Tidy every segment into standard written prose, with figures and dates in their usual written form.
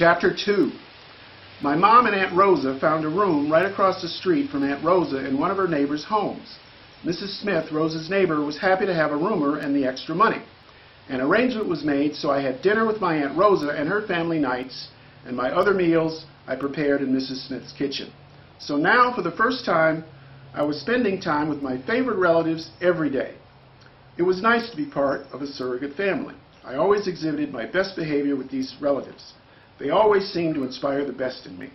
Chapter 2. My mom and Aunt Rosa found a room right across the street from Aunt Rosa in one of her neighbors' homes. Mrs. Smith, Rosa's neighbor, was happy to have a roomer and the extra money. An arrangement was made, so I had dinner with my Aunt Rosa and her family nights, and my other meals I prepared in Mrs. Smith's kitchen. So now, for the first time, I was spending time with my favorite relatives every day. It was nice to be part of a surrogate family. I always exhibited my best behavior with these relatives. They always seemed to inspire the best in me.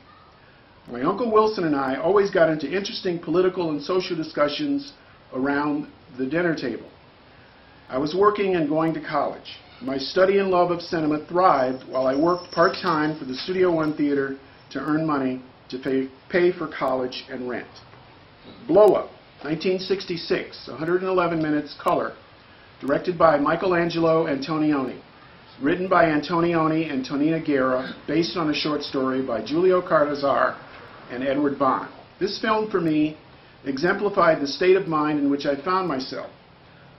My Uncle Wilson and I always got into interesting political and social discussions around the dinner table. I was working and going to college. My study and love of cinema thrived while I worked part-time for the Studio One Theater to earn money to pay for college and rent. Blow Up, 1966, 111 minutes, color, directed by Michelangelo Antonioni, written by Antonioni and Tonina Guerra, based on a short story by Giulio Cortázar and Edward Bond. This film, for me, exemplified the state of mind in which I found myself.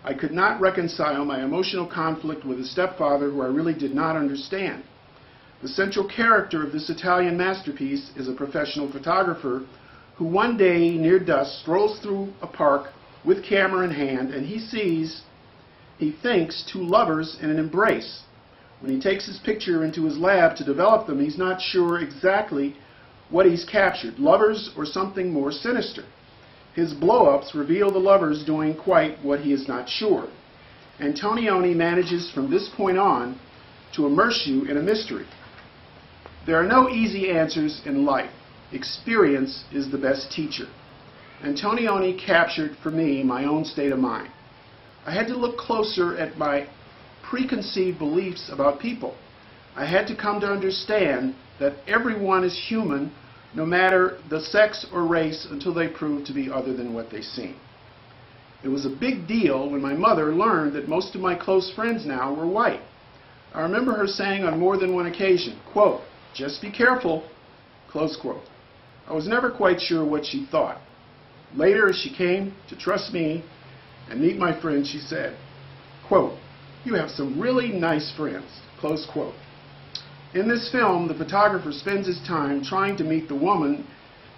I could not reconcile my emotional conflict with a stepfather who I really did not understand. The central character of this Italian masterpiece is a professional photographer who one day near dusk strolls through a park with camera in hand, and he thinks two lovers in an embrace. When he takes his picture into his lab to develop them, he's not sure exactly what he's captured, lovers or something more sinister. His blow-ups reveal the lovers doing quite what he is not sure. Antonioni manages from this point on to immerse you in a mystery. There are no easy answers in life. Experience is the best teacher. Antonioni captured for me my own state of mind. I had to look closer at my preconceived beliefs about people. I had to come to understand that everyone is human, no matter the sex or race, until they prove to be other than what they seem. It was a big deal when my mother learned that most of my close friends now were white. I remember her saying on more than one occasion, quote, "Just be careful," close quote. I was never quite sure what she thought. Later, as she came to trust me and meet my friends, she said, quote, "You have some really nice friends," close quote. In this film, the photographer spends his time trying to meet the woman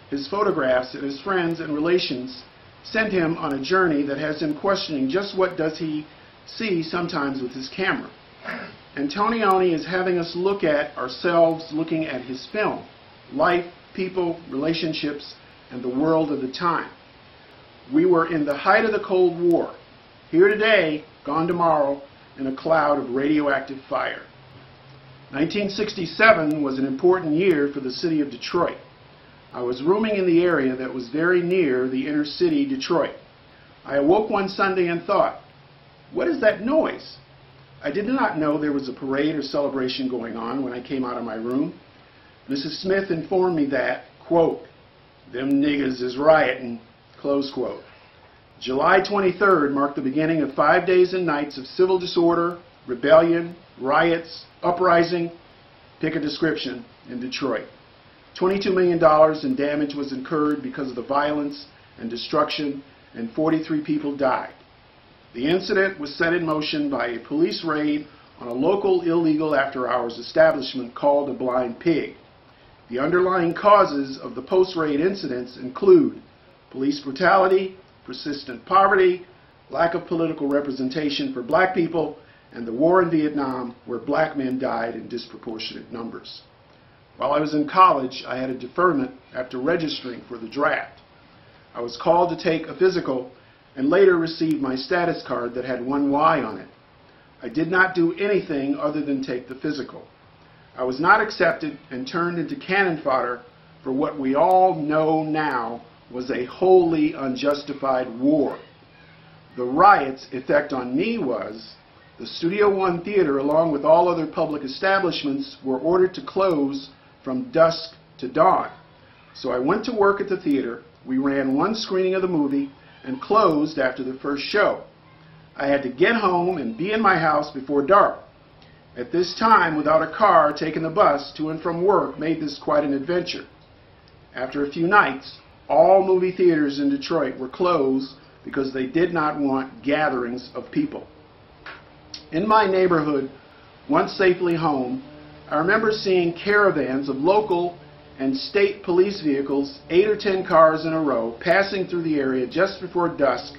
his photographs and his friends and relations send him on a journey that has him questioning just what does he see sometimes with his camera. Antonioni is having us look at ourselves looking at his film, life, people, relationships, and the world of the time. We were in the height of the Cold War, here today, gone tomorrow, in a cloud of radioactive fire. 1967 was an important year for the city of Detroit. I was rooming in the area that was very near the inner city, Detroit. I awoke one Sunday and thought, what is that noise? I did not know there was a parade or celebration going on when I came out of my room. Mrs. Smith informed me that, quote, "Them niggers is rioting," close quote. July 23rd marked the beginning of 5 days and nights of civil disorder, rebellion, riots, uprising, pick a description, in Detroit. $22 million in damage was incurred because of the violence and destruction, and 43 people died. The incident was set in motion by a police raid on a local illegal after-hours establishment called a Blind Pig. The underlying causes of the post-raid incidents include police brutality, persistent poverty, lack of political representation for black people, and the war in Vietnam, where black men died in disproportionate numbers. While I was in college, I had a deferment after registering for the draft. I was called to take a physical and later received my status card that had one Y on it. I did not do anything other than take the physical. I was not accepted and turned into cannon fodder for what we all know now was a wholly unjustified war. The riot's effect on me was the Studio One Theater, along with all other public establishments, were ordered to close from dusk to dawn. So I went to work at the theater. We ran one screening of the movie and closed after the first show. I had to get home and be in my house before dark. At this time, without a car, taking the bus to and from work made this quite an adventure. After a few nights, all movie theaters in Detroit were closed because they did not want gatherings of people. In my neighborhood, once safely home, I remember seeing caravans of local and state police vehicles, 8 or 10 cars in a row, passing through the area just before dusk,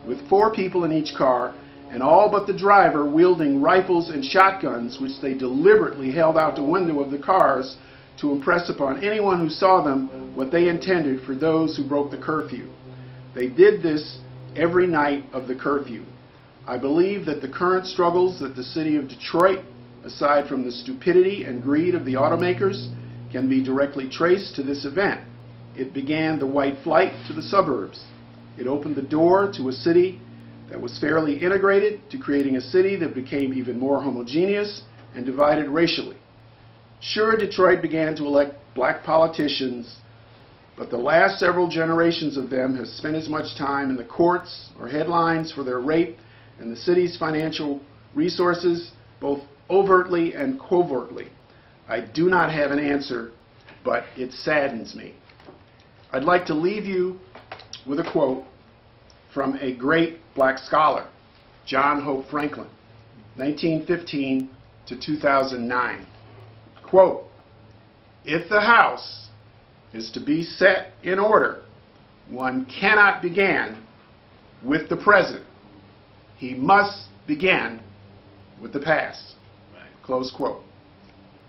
with 4 people in each car, and all but the driver wielding rifles and shotguns, which they deliberately held out the window of the cars to impress upon anyone who saw them what they intended for those who broke the curfew. They did this every night of the curfew. I believe that the current struggles that the city of Detroit, aside from the stupidity and greed of the automakers, can be directly traced to this event. It began the white flight to the suburbs. It opened the door to a city that was fairly integrated, to creating a city that became even more homogeneous and divided racially. Sure, Detroit began to elect black politicians, but the last several generations of them have spent as much time in the courts or headlines for their rape and the city's financial resources, both overtly and covertly. I do not have an answer, but it saddens me. I'd like to leave you with a quote from a great black scholar, John Hope Franklin, 1915 to 2009. Quote, "If the house is to be set in order, one cannot begin with the present. He must begin with the past." Close quote.